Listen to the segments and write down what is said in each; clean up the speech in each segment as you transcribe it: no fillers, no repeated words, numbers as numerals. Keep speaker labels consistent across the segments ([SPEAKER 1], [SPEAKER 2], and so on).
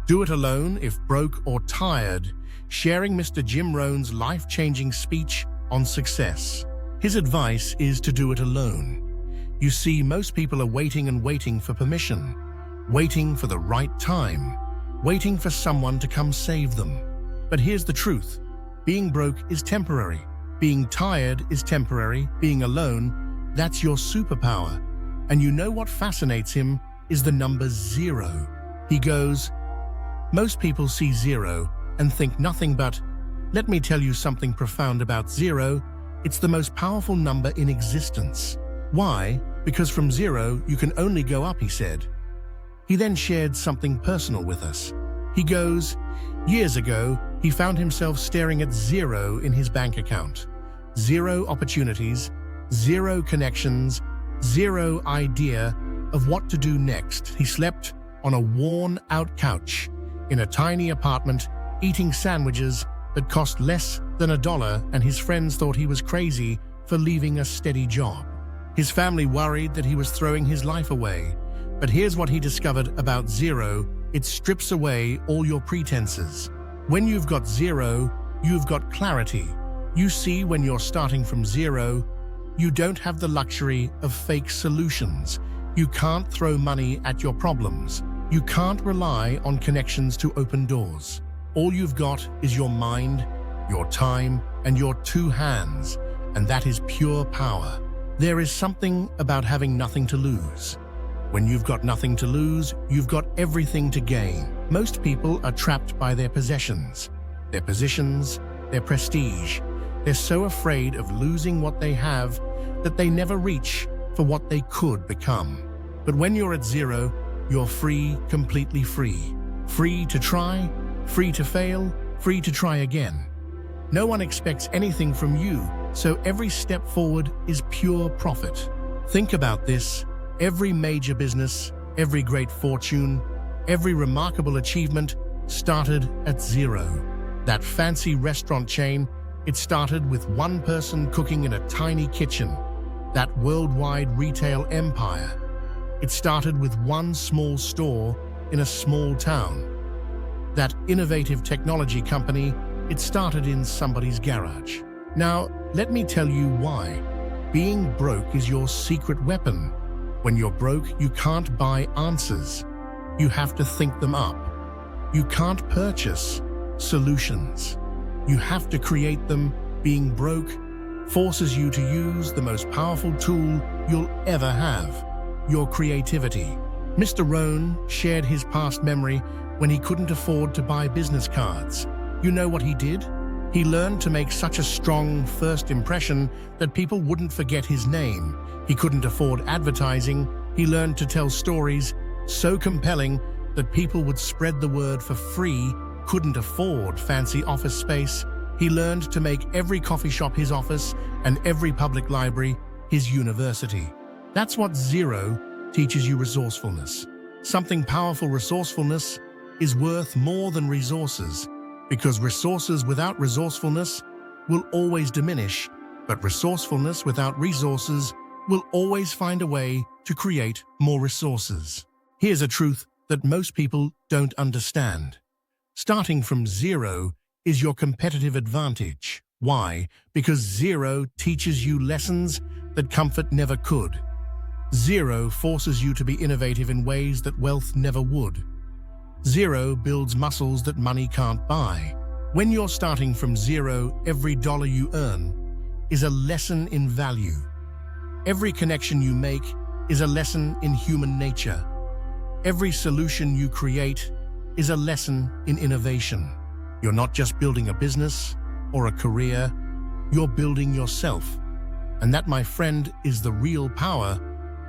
[SPEAKER 1] Do it alone if broke or tired, sharing Mr. Jim Rohn's life-changing speech on success. His advice is to do it alone. You see, most people are waiting and waiting for permission, waiting for the right time, waiting for someone to come save them. But here's the truth. Being broke is temporary. Being tired is temporary. Being alone, that's your superpower. And you know what fascinates him is the number 0. He goes, most people see 0 and think nothing but, let me tell you something profound about 0. It's the most powerful number in existence. Why? Because from 0, you can only go up, he said. He then shared something personal with us. He goes, years ago, he found himself staring at 0 in his bank account. 0 opportunities, 0 connections, 0 idea of what to do next. He slept on a worn-out couch in a tiny apartment, eating sandwiches that cost less than $1, and his friends thought he was crazy for leaving a steady job. His family worried that he was throwing his life away. But here's what he discovered about 0. It strips away all your pretenses. When you've got 0, you've got clarity. You see, when you're starting from 0, you don't have the luxury of fake solutions. You can't throw money at your problems. You can't rely on connections to open doors. All you've got is your mind, your time, and your 2 hands, and that is pure power. There is something about having nothing to lose. When you've got nothing to lose, you've got everything to gain. Most people are trapped by their possessions, their positions, their prestige. They're so afraid of losing what they have that they never reach for what they could become. But when you're at 0, you're free, completely free. Free to try, free to fail, free to try again. No one expects anything from you, so every step forward is pure profit. Think about this. Every major business, every great fortune, every remarkable achievement started at 0. That fancy restaurant chain, it started with one person cooking in a tiny kitchen. That worldwide retail empire, it started with one small store in a small town. That innovative technology company, it started in somebody's garage. Now, let me tell you why. Being broke is your secret weapon. When you're broke, you can't buy answers. You have to think them up. You can't purchase solutions. You have to create them. Being broke forces you to use the most powerful tool you'll ever have, your creativity. Mr. Rohn shared his past memory when he couldn't afford to buy business cards. You know what he did? He learned to make such a strong first impression that people wouldn't forget his name. He couldn't afford advertising. He learned to tell stories so compelling that people would spread the word for free. Couldn't afford fancy office space. He learned to make every coffee shop his office and every public library his university. That's what 0 teaches you: resourcefulness. Something powerful. Resourcefulness is worth more than resources, because resources without resourcefulness will always diminish, but resourcefulness without resources will always find a way to create more resources. Here's a truth that most people don't understand. Starting from 0 is your competitive advantage. Why? Because 0 teaches you lessons that comfort never could. 0 forces you to be innovative in ways that wealth never would. 0 builds muscles that money can't buy. When you're starting from 0, every dollar you earn is a lesson in value. Every connection you make is a lesson in human nature. Every solution you create is a lesson in innovation. You're not just building a business or a career, you're building yourself. And that, my friend, is the real power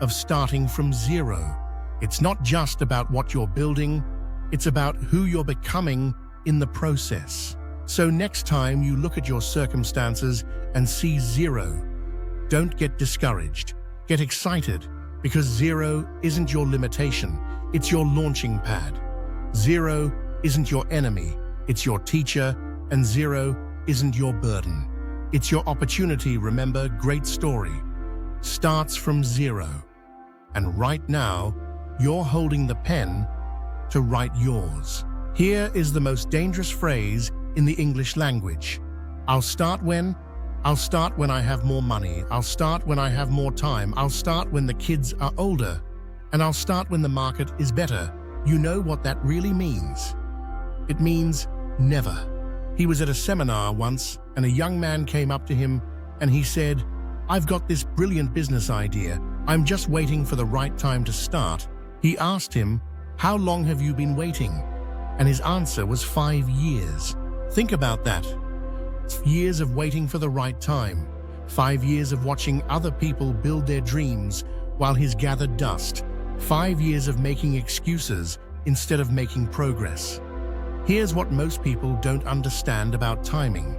[SPEAKER 1] of starting from 0. It's not just about what you're building, it's about who you're becoming in the process. So next time you look at your circumstances and see 0, don't get discouraged. Get excited, because 0 isn't your limitation, it's your launching pad. 0 isn't your enemy, it's your teacher, and 0 isn't your burden. It's your opportunity. Remember, great story starts from 0. And right now, you're holding the pen to write yours. Here is the most dangerous phrase in the English language. I'll start when I have more money. I'll start when I have more time. I'll start when the kids are older. And I'll start when the market is better. You know what that really means? It means never. He was at a seminar once, and a young man came up to him and he said, "I've got this brilliant business idea. I'm just waiting for the right time to start." He asked him, "How long have you been waiting?" And his answer was 5 years. Think about that. Years of waiting for the right time. 5 years of watching other people build their dreams while he's gathered dust. 5 years of making excuses instead of making progress. Here's what most people don't understand about timing.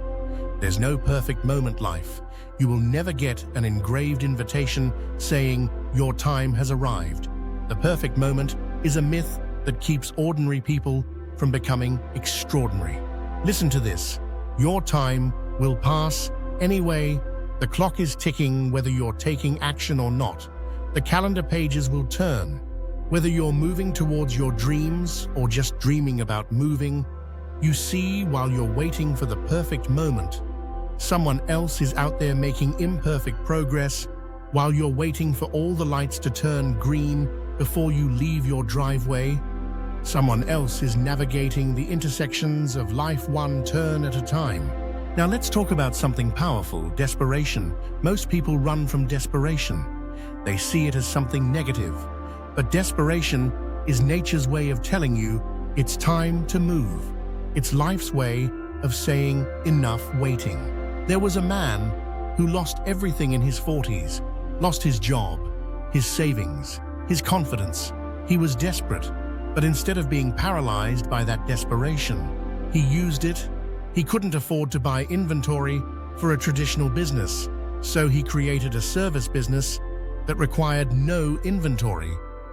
[SPEAKER 1] There's no perfect moment life. You will never get an engraved invitation saying your time has arrived. The perfect moment is a myth that keeps ordinary people from becoming extraordinary. Listen to this. Your time will pass anyway. The clock is ticking whether you're taking action or not. The calendar pages will turn. Whether you're moving towards your dreams or just dreaming about moving, you see, while you're waiting for the perfect moment, someone else is out there making imperfect progress while you're waiting for all the lights to turn green before you leave your driveway. Someone else is navigating the intersections of life one turn at a time. Now let's talk about something powerful, desperation. Most people run from desperation. They see it as something negative. But desperation is nature's way of telling you it's time to move. It's life's way of saying enough waiting. There was a man who lost everything in his 40s, lost his job, his savings, his confidence. He was desperate, but instead of being paralyzed by that desperation, he used it. He couldn't afford to buy inventory for a traditional business, so he created a service business that required no inventory.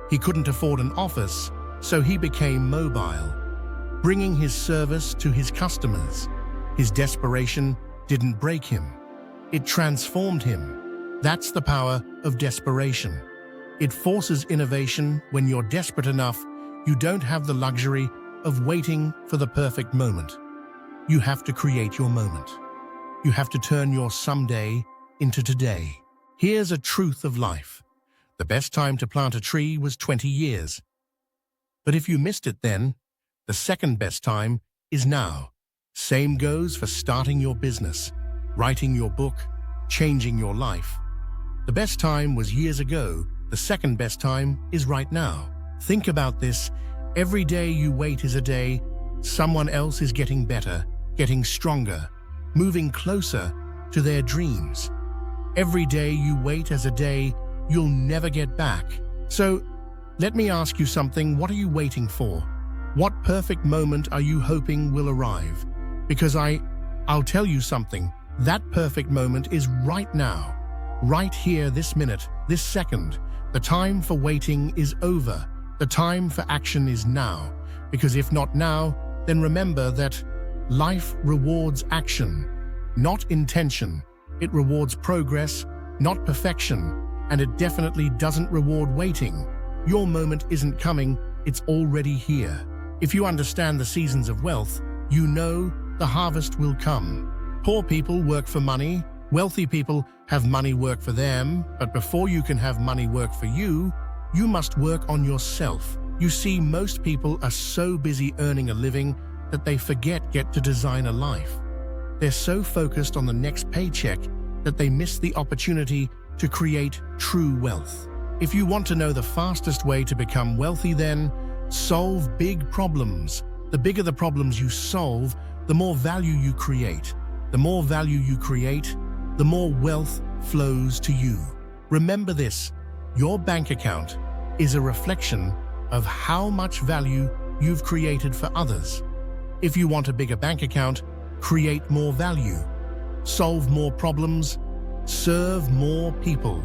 [SPEAKER 1] He couldn't afford an office, so he became mobile, bringing his service to his customers. His desperation didn't break him. It transformed him. That's the power of desperation. It forces innovation. When you're desperate enough, you don't have the luxury of waiting for the perfect moment. You have to create your moment. You have to turn your someday into today. Here's a truth of life. The best time to plant a tree was 20 years. But if you missed it then, the second best time is now. Same goes for starting your business, writing your book, changing your life. The best time was years ago. The second best time is right now. Think about this. Every day you wait is a day someone else is getting better, getting stronger, moving closer to their dreams. Every day you wait is a day you'll never get back. So, let me ask you something. What are you waiting for? What perfect moment are you hoping will arrive? Because I'll tell you something. That perfect moment is right now. Right here, this minute, this second. The time for waiting is over. The time for action is now. Because if not now, then remember that life rewards action, not intention. It rewards progress, not perfection. And it definitely doesn't reward waiting. Your moment isn't coming, it's already here. If you understand the seasons of wealth, you know the harvest will come. Poor people work for money. Wealthy people have money work for them. But before you can have money work for you, you must work on yourself. You see, most people are so busy earning a living that they get to design a life. They're so focused on the next paycheck that they miss the opportunity to create true wealth. If you want to know the fastest way to become wealthy, then solve big problems. The bigger the problems you solve, the more value you create. The more value you create, the more wealth flows to you. Remember this, your bank account is a reflection of how much value you've created for others. If you want a bigger bank account, create more value, solve more problems, serve more people.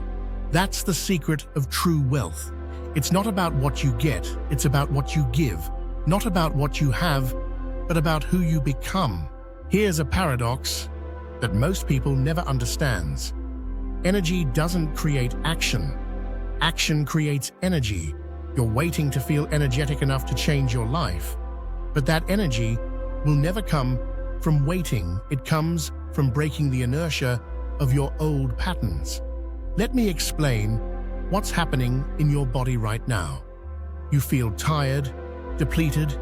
[SPEAKER 1] That's the secret of true wealth. It's not about what you get, it's about what you give. Not about what you have, but about who you become. Here's a paradox that most people never understands. Energy doesn't create action. Action creates energy. You're waiting to feel energetic enough to change your life. But that energy will never come from waiting. It comes from breaking the inertia of your old patterns. Let me explain what's happening in your body right now. You feel tired, depleted,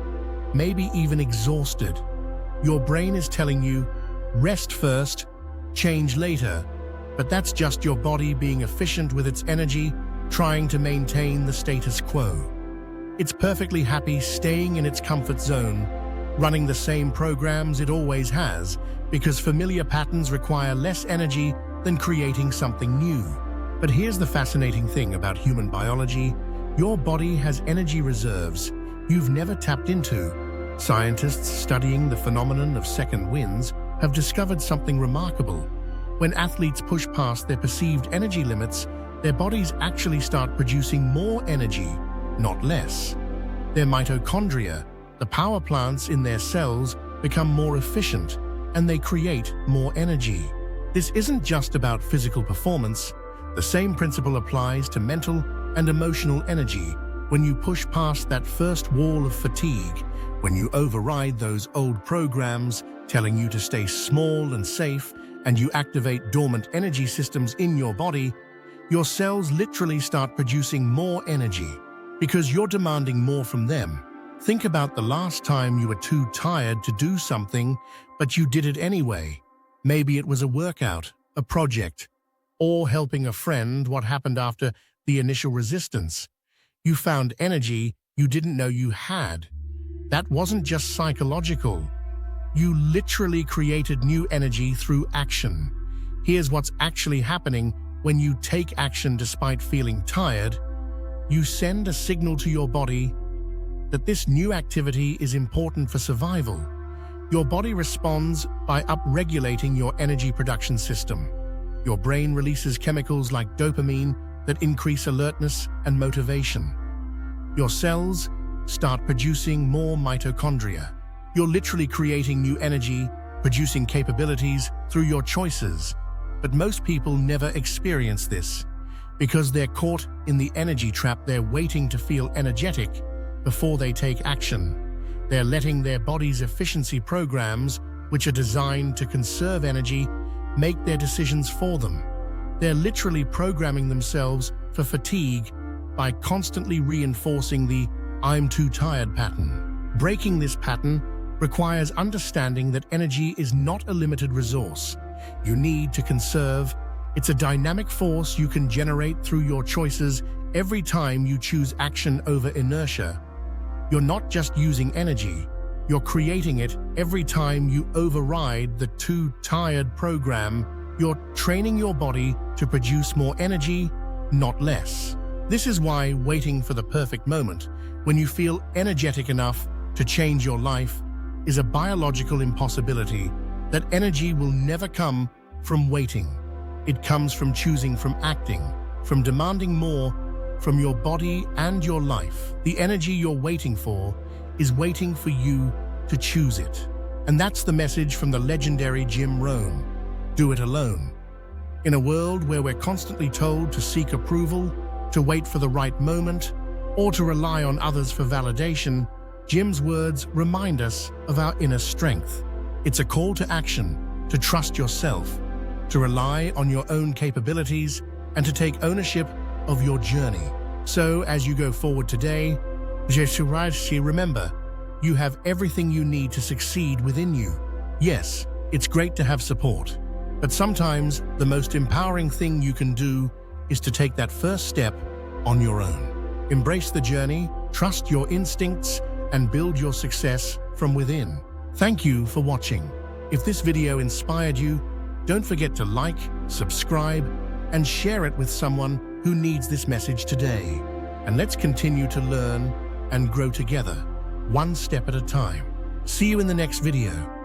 [SPEAKER 1] maybe even exhausted. Your brain is telling you, rest first, change later. But that's just your body being efficient with its energy, trying to maintain the status quo. It's perfectly happy staying in its comfort zone, running the same programs it always has, because familiar patterns require less energy than creating something new. But here's the fascinating thing about human biology. Your body has energy reserves you've never tapped into. Scientists studying the phenomenon of second winds have discovered something remarkable. When athletes push past their perceived energy limits, their bodies actually start producing more energy, not less. Their mitochondria, the power plants in their cells, become more efficient, and they create more energy. This isn't just about physical performance. The same principle applies to mental and emotional energy. When you push past that first wall of fatigue, when you override those old programs telling you to stay small and safe, and you activate dormant energy systems in your body, your cells literally start producing more energy because you're demanding more from them. Think about the last time you were too tired to do something, but you did it anyway. Maybe it was a workout, a project, or helping a friend. What happened after the initial resistance? You found energy you didn't know you had. That wasn't just psychological. You literally created new energy through action. Here's what's actually happening when you take action despite feeling tired. You send a signal to your body that this new activity is important for survival. Your body responds by upregulating your energy production system. Your brain releases chemicals like dopamine that increase alertness and motivation. Your cells start producing more mitochondria. You're literally creating new energy, producing capabilities through your choices. But most people never experience this because they're caught in the energy trap. They're waiting to feel energetic before they take action. They're letting their body's efficiency programs, which are designed to conserve energy, make their decisions for them. They're literally programming themselves for fatigue by constantly reinforcing the "I'm too tired" pattern. Breaking this pattern requires understanding that energy is not a limited resource you need to conserve. It's a dynamic force you can generate through your choices. Every time you choose action over inertia, you're not just using energy, you're creating it. Every time you override the "too tired" program, you're training your body to produce more energy, not less. This is why waiting for the perfect moment, when you feel energetic enough to change your life, is a biological impossibility. That energy will never come from waiting. It comes from choosing, from acting, from demanding more from your body and your life. The energy you're waiting for is waiting for you to choose it. And that's the message from the legendary Jim Rohn. Do it alone. In a world where we're constantly told to seek approval, to wait for the right moment, or to rely on others for validation, Jim's words remind us of our inner strength. It's a call to action, to trust yourself, to rely on your own capabilities, and to take ownership of your journey. So as you go forward today, remember, you have everything you need to succeed within you. Yes, it's great to have support, but sometimes the most empowering thing you can do is to take that first step on your own. Embrace the journey, trust your instincts, and build your success from within. Thank you for watching. If this video inspired you, don't forget to like, subscribe, and share it with someone who needs this message today. And let's continue to learn and grow together, one step at a time. See you in the next video.